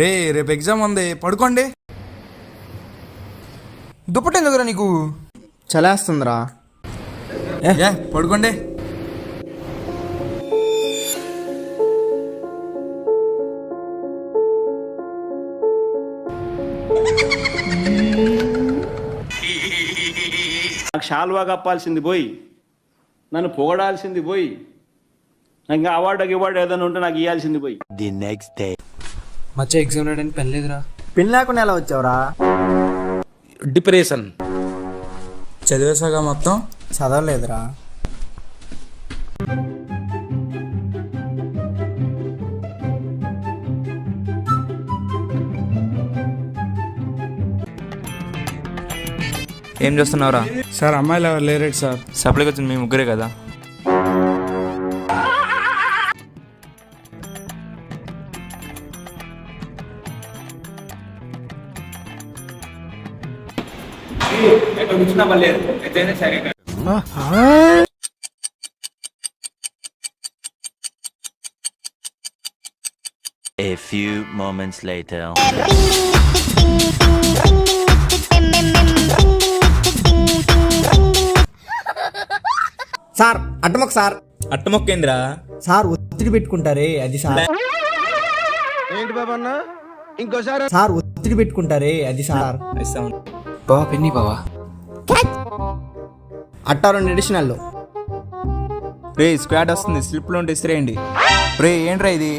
రేపు ఎగ్జామ్ ఉంది, పడుకోండి. దుప్పటి ఎందుకురా నీకు? చలేస్తుందిరా. పడుకోండి. నాకు షాల్వా కప్పాల్సింది పోయి, నన్ను పొగడాల్సింది పోయి, నాకు అవార్డు ఏదైనా ఉంటే నాకు ఇవ్వాల్సింది పోయి. ది నెక్స్ట్ డే మచ్చ ఎగ్జామ్ రాయడానికి పెన్ లేదురా. పెన్ లేకుండా ఎలా వచ్చావురా? డిప్రెషన్. చదివేసాగా మొత్తం? చదవలేదురా. ఏం చేస్తున్నావురా? సార్ అమ్మాయిలు ఎవరు లేరేట్ సార్. సప్లైకి వచ్చింది మీ ముగ్గురే కదా? A few moments later. Sir అట్టమొక్క సార్. అట్టమొక్కేంద్రా? సార్ ఒత్తిడి పెట్టుకుంటారే అది సార్. ఏంటి బాబా అన్న? ఇంకోసారి సార్ ఒత్తిడి పెట్టుకుంటారే అది సార్. బావా పెన్ని బావా. అట్టా 2 అడిషనల్. రే స్క్వాడ్ వస్తుంది, స్లిప్లో ఉంటే ఇసిరేయండి. రే ఏంట్రా ఇది?